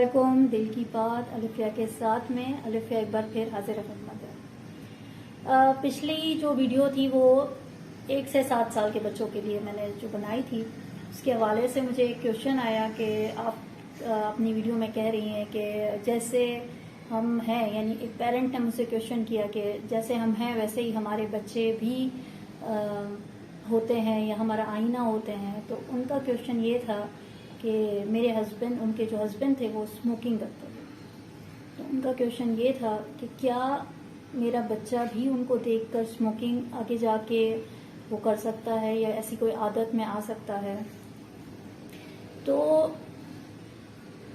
वालेकुम। दिल की बात अलिफिया के साथ में अलिफिया एक बार फिर हाजिर खिदमत है। पिछली जो वीडियो थी वो 1 से 7 साल के बच्चों के लिए मैंने जो बनाई थी, उसके हवाले से मुझे एक क्वेश्चन आया कि आप अपनी वीडियो में कह रही हैं कि जैसे हम हैं, यानी एक पेरेंट ने मुझसे क्वेश्चन किया कि जैसे हम हैं वैसे ही हमारे बच्चे भी होते हैं या हमारा आईना होते हैं। तो उनका क्वेश्चन ये था कि मेरे हस्बैंड, उनके जो हस्बैंड थे वो स्मोकिंग करते थे। तो उनका क्वेश्चन ये था कि क्या मेरा बच्चा भी उनको देखकर स्मोकिंग आगे जाके वो कर सकता है या ऐसी कोई आदत में आ सकता है। तो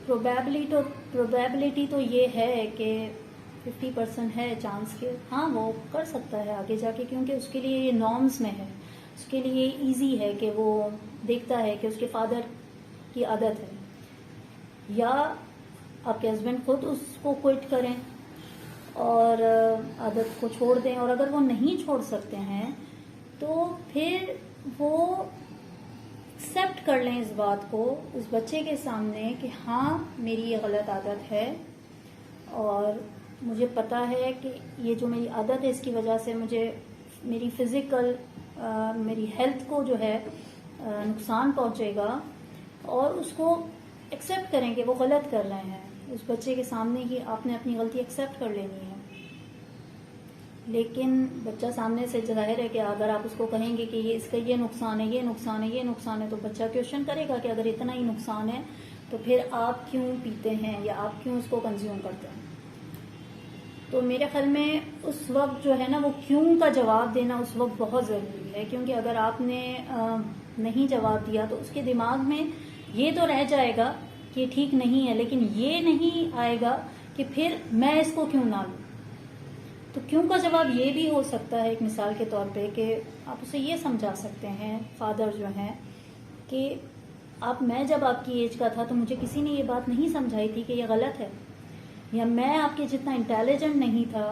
प्रोबेबिलिटी तो ये है कि 50% है चांस के हाँ वो कर सकता है आगे जाके, क्योंकि उसके लिए ये नॉर्म्स में है, उसके लिए इजी है कि वो देखता है कि उसके फादर की आदत है, या आपके हस्बैंड खुद उसको क्विट करें और आदत को छोड़ दें। और अगर वो नहीं छोड़ सकते हैं तो फिर वो एक्सेप्ट कर लें इस बात को उस बच्चे के सामने कि हाँ मेरी ये गलत आदत है और मुझे पता है कि ये जो मेरी आदत है इसकी वजह से मुझे मेरी फिजिकल मेरी हेल्थ को जो है नुकसान पहुंचेगा, और उसको एक्सेप्ट करें कि वो गलत कर रहे हैं। उस बच्चे के सामने ही आपने अपनी गलती एक्सेप्ट कर लेनी है। लेकिन बच्चा सामने से जाहिर है कि अगर आप उसको कहेंगे कि ये इसका ये नुकसान है, ये नुकसान है, ये नुकसान है, तो बच्चा क्वेश्चन करेगा कि अगर इतना ही नुकसान है तो फिर आप क्यों पीते हैं या आप क्यों उसको कंज्यूम करते हैं। तो मेरे ख्याल में उस वक्त जो है ना वो क्यों का जवाब देना उस वक्त बहुत ज़रूरी है, क्योंकि अगर आपने नहीं जवाब दिया तो उसके दिमाग में ये तो रह जाएगा कि ठीक नहीं है, लेकिन ये नहीं आएगा कि फिर मैं इसको क्यों ना लूं। तो क्यों का जवाब ये भी हो सकता है, एक मिसाल के तौर पे, कि आप उसे ये समझा सकते हैं, फादर जो हैं, कि मैं जब आपकी एज का था तो मुझे किसी ने ये बात नहीं समझाई थी कि ये गलत है, या मैं आपके जितना इंटेलिजेंट नहीं था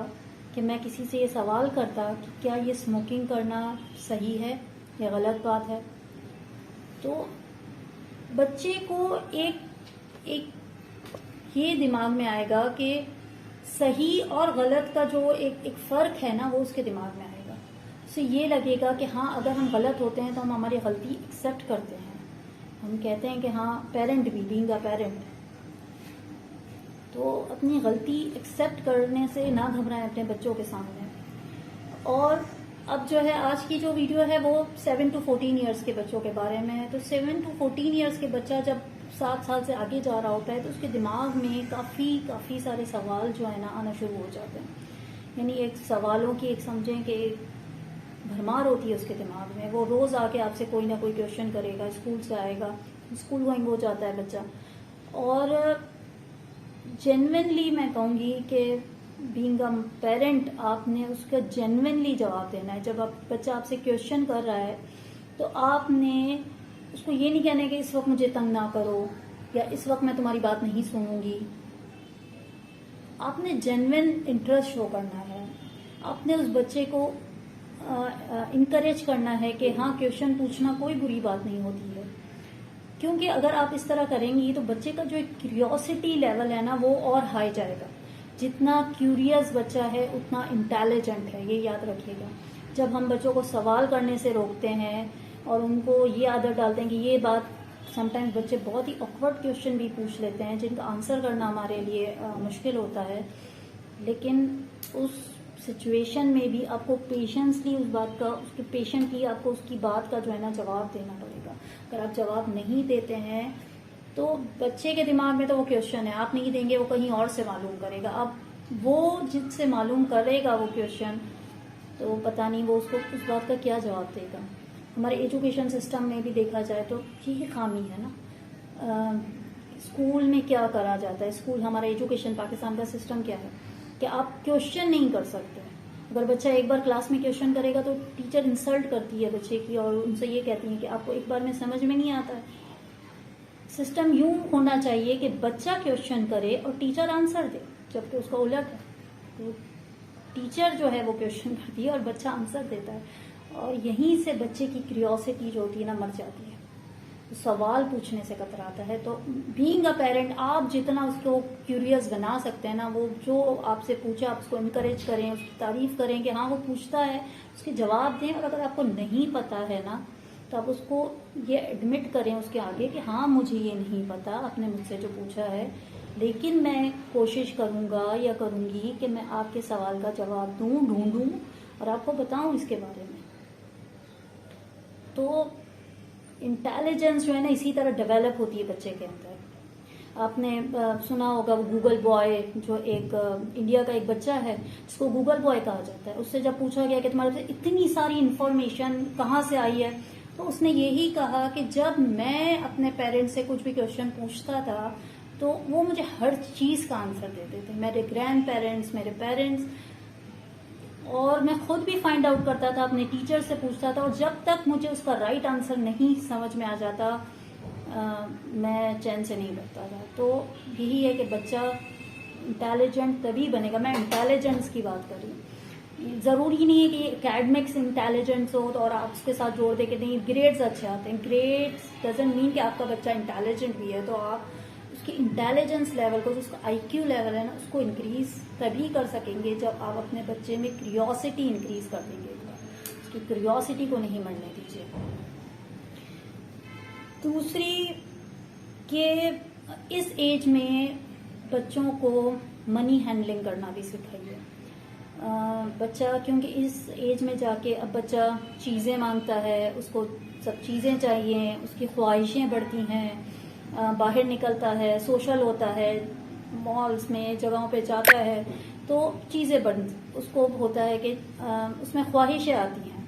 कि मैं किसी से ये सवाल करता कि क्या ये स्मोकिंग करना सही है या गलत बात है। तो बच्चे को एक ये दिमाग में आएगा कि सही और गलत का जो एक फर्क है ना वो उसके दिमाग में आएगा। उसे ये लगेगा कि हाँ अगर हम गलत होते हैं तो हम हमारी गलती एक्सेप्ट करते हैं, हम कहते हैं कि हाँ पेरेंट भी बीइंग अ पेरेंट, तो अपनी गलती एक्सेप्ट करने से ना घबराएं अपने बच्चों के सामने। और अब जो है आज की जो वीडियो है वो 7 to 14 ईयर्स के बच्चों के बारे में है। तो 7 to 14 ईयर्स के बच्चा जब 7 साल से आगे जा रहा होता है तो उसके दिमाग में काफ़ी सारे सवाल जो है ना आना शुरू हो जाते हैं। यानी एक सवालों की एक समझें कि भरमार होती है उसके दिमाग में। वो रोज़ आके आपसे कोई ना कोई क्वेश्चन करेगा, स्कूल से आएगा, स्कूल गोइंग हो जाता है बच्चा। और जेन्युइनली मैं कहूँगी कि बीइंग अ पेरेंट आपने उसका जेन्युइनली जवाब देना है। जब बच्चा आपसे क्वेश्चन कर रहा है तो आपने उसको ये नहीं कहना है कि इस वक्त मुझे तंग ना करो या इस वक्त मैं तुम्हारी बात नहीं सुनूंगी। आपने जेन्युइन इंटरेस्ट शो करना है, आपने उस बच्चे को इनकरेज करना है कि हाँ क्वेश्चन पूछना कोई बुरी बात नहीं होती है। क्योंकि अगर आप इस तरह करेंगी तो बच्चे का जो एक क्यूरियोसिटी लेवल है ना वो और हाई जाएगा। जितना क्यूरियस बच्चा है उतना इंटेलिजेंट है, ये याद रखिएगा। जब हम बच्चों को सवाल करने से रोकते हैं और उनको ये आदत डालते हैं कि ये बात, समटाइम्स बच्चे बहुत ही ऑकवर्ड क्वेश्चन भी पूछ लेते हैं जिनका आंसर करना हमारे लिए मुश्किल होता है, लेकिन उस सिचुएशन में भी आपको पेशेंसली उस बात का, उसके पेशेंटली आपको उसकी बात का जो है ना जवाब देना पड़ेगा। अगर आप जवाब नहीं देते हैं तो बच्चे के दिमाग में तो वो क्वेश्चन है, आप नहीं देंगे वो कहीं और से मालूम करेगा। अब वो जिससे मालूम करेगा वो क्वेश्चन, तो पता नहीं वो उसको उस बात का क्या जवाब देगा। हमारे एजुकेशन सिस्टम में भी देखा जाए तो यही खामी है ना। स्कूल में क्या करा जाता है, स्कूल हमारा एजुकेशन पाकिस्तान का सिस्टम क्या है कि आप क्वेश्चन नहीं कर सकते। अगर बच्चा एक बार क्लास में क्वेश्चन करेगा तो टीचर इंसल्ट करती है बच्चे की और उनसे ये कहती है कि आपको एक बार में समझ में नहीं आता है। सिस्टम यूं होना चाहिए कि बच्चा क्वेश्चन करे और टीचर आंसर दे, जबकि उसका उलट है। तो टीचर जो है वो क्वेश्चन करती है और बच्चा आंसर देता है, और यहीं से बच्चे की क्यूरियोसिटी जो होती है ना मर जाती है। सवाल पूछने से कतराता है। तो बीइंग अ पेरेंट आप जितना उसको क्यूरियस बना सकते हैं ना, वो जो आपसे पूछे आप उसको इनकरेज करें, उसकी तारीफ करें कि हाँ वो पूछता है, उसके जवाब दें। और अगर आपको नहीं पता है ना, तो आप उसको ये एडमिट करें उसके आगे कि हाँ मुझे ये नहीं पता, आपने मुझसे जो पूछा है, लेकिन मैं कोशिश करूँगा या करूँगी कि मैं आपके सवाल का जवाब दूँ, ढूंढूँ और आपको बताऊँ इसके बारे में। तो इंटेलिजेंस जो है ना इसी तरह डेवलप होती है बच्चे के अंदर। आपने सुना होगा वो गूगल बॉय, जो एक इंडिया का एक बच्चा है जिसको गूगल बॉय कहा जाता है। उससे जब पूछा गया कि तुम्हारे पास इतनी सारी इंफॉर्मेशन कहाँ से आई है, तो उसने यही कहा कि जब मैं अपने पेरेंट्स से कुछ भी क्वेश्चन पूछता था तो वो मुझे हर चीज़ का आंसर देते थे, मेरे ग्रैंड पेरेंट्स, मेरे पेरेंट्स, और मैं खुद भी फाइंड आउट करता था, अपने टीचर से पूछता था, और जब तक मुझे उसका राइट आंसर नहीं समझ में आ जाता मैं चैन से नहीं बैठता था। तो यही है कि बच्चा इंटेलिजेंट तभी बनेगा। मैं इंटेलिजेंस की बात कर रही हूँ, ज़रूरी नहीं है कि एकेडमिक्स इंटेलिजेंस हो तो और आप उसके साथ जोड़ दे कि नहीं ग्रेड्स अच्छे आते हैं। ग्रेड्स डजंट मीन कि आपका बच्चा इंटेलिजेंट भी है। तो आप उसकी इंटेलिजेंस लेवल को, जो उसका आईक्यू लेवल है ना, उसको इंक्रीज तभी कर सकेंगे जब आप अपने बच्चे में क्यूरियोसिटी इंक्रीज कर देंगे। उसकी क्यूरियोसिटी को नहीं मरने दीजिए। दूसरी कि इस एज में बच्चों को मनी हैंडलिंग करना भी सिखाइए। बच्चा क्योंकि इस एज में जाके अब बच्चा चीज़ें मांगता है, उसको सब चीज़ें चाहिए, उसकी ख्वाहिशें बढ़ती हैं, बाहर निकलता है, सोशल होता है, मॉल्स में जगहों पे जाता है, तो चीज़ें बढ़ उसको होता है कि उसमें ख्वाहिशें आती हैं।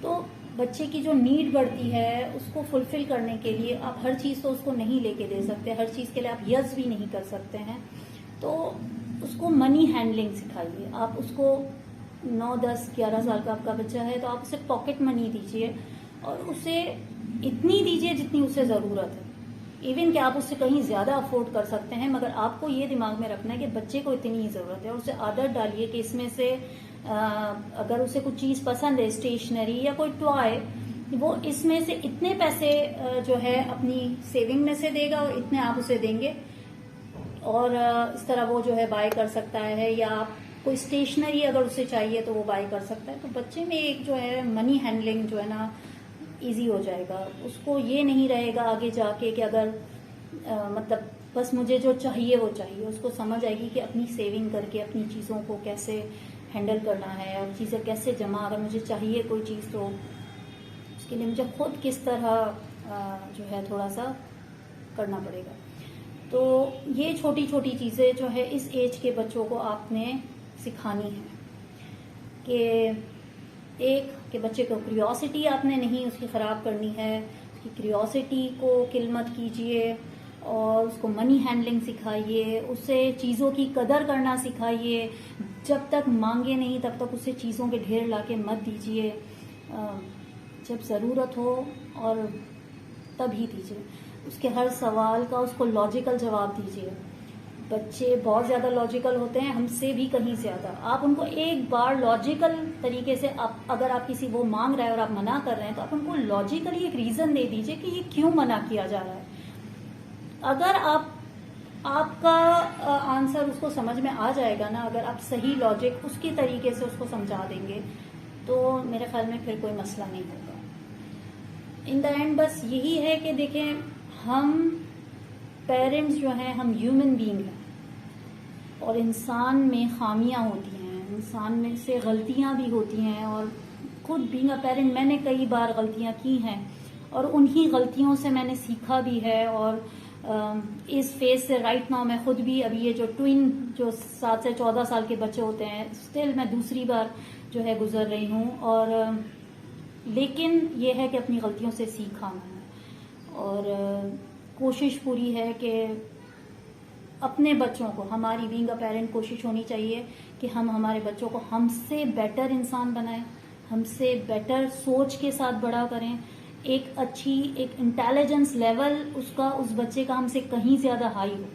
तो बच्चे की जो नीड बढ़ती है उसको फुलफिल करने के लिए आप हर चीज़ तो उसको नहीं लेके दे सकते, हर चीज़ के लिए आप यस भी नहीं कर सकते हैं। तो उसको मनी हैंडलिंग सिखाइए। आप उसको 9, 10, 11 साल का आपका बच्चा है तो आप उसे पॉकेट मनी दीजिए, और उसे इतनी दीजिए जितनी उसे ज़रूरत है। इवन कि आप उससे कहीं ज़्यादा अफोर्ड कर सकते हैं, मगर आपको ये दिमाग में रखना है कि बच्चे को इतनी ही ज़रूरत है। और उसे आदत डालिए कि इसमें से अगर उसे कुछ चीज़ पसंद है, स्टेशनरी या कोई टॉय, वो इसमें से इतने पैसे जो है अपनी सेविंग में से देगा और इतने आप उसे देंगे, और इस तरह वो जो है बाय कर सकता है। या आप कोई स्टेशनरी अगर उसे चाहिए तो वो बाय कर सकता है। तो बच्चे में एक जो है मनी हैंडलिंग जो है ना इजी हो जाएगा। उसको ये नहीं रहेगा आगे जाके कि अगर मतलब बस मुझे जो चाहिए वो चाहिए। उसको समझ आएगी कि अपनी सेविंग करके अपनी चीज़ों को कैसे हैंडल करना है और चीज़ें कैसे जमा, अगर मुझे चाहिए कोई चीज़ तो उसके लिए मुझे खुद किस तरह जो है थोड़ा सा करना पड़ेगा। तो ये छोटी छोटी चीज़ें जो है इस एज के बच्चों को आपने सिखानी है कि एक कि बच्चे को क्यूरियोसिटी आपने नहीं उसकी ख़राब करनी है, उसकी क्यूरियोसिटी को किल मत कीजिए, और उसको मनी हैंडलिंग सिखाइए, उससे चीज़ों की कदर करना सिखाइए। जब तक मांगे नहीं तब तक उसे चीज़ों के ढेर लाके मत दीजिए, जब ज़रूरत हो और तभी दीजिए। उसके हर सवाल का उसको लॉजिकल जवाब दीजिए। बच्चे बहुत ज़्यादा लॉजिकल होते हैं, हमसे भी कहीं ज़्यादा। आप उनको एक बार लॉजिकल तरीके से अगर आप किसी वो मांग रहा है और आप मना कर रहे हैं तो आप उनको लॉजिकली एक रीज़न दे दीजिए कि ये क्यों मना किया जा रहा है। अगर आपका आंसर उसको समझ में आ जाएगा ना, अगर आप सही लॉजिक उसकी तरीके से उसको समझा देंगे तो मेरे ख्याल में फिर कोई मसला नहीं होगा। इन द एंड बस यही है कि देखें, हम पेरेंट्स जो हैं हम ह्यूमन बीइंग हैं और इंसान में खामियां होती हैं, इंसान में से गलतियां भी होती हैं, और खुद बीइंग अ पेरेंट मैंने कई बार गलतियां की हैं और उन्हीं गलतियों से मैंने सीखा भी है। और इस फेज से राइट नाउ मैं खुद भी अभी ये जो ट्विन जो 7 से 14 साल के बच्चे होते हैं, स्टिल मैं दूसरी बार जो है गुजर रही हूँ। और लेकिन ये है कि अपनी गलतियों से सीखा मैंने, और कोशिश पूरी है कि अपने बच्चों को, हमारी बीइंग अ पेरेंट कोशिश होनी चाहिए कि हम हमारे बच्चों को हमसे बेटर इंसान बनाएं, हमसे बेटर सोच के साथ बड़ा करें। एक इंटेलिजेंस लेवल उसका, उस बच्चे का हमसे कहीं ज़्यादा हाई हो।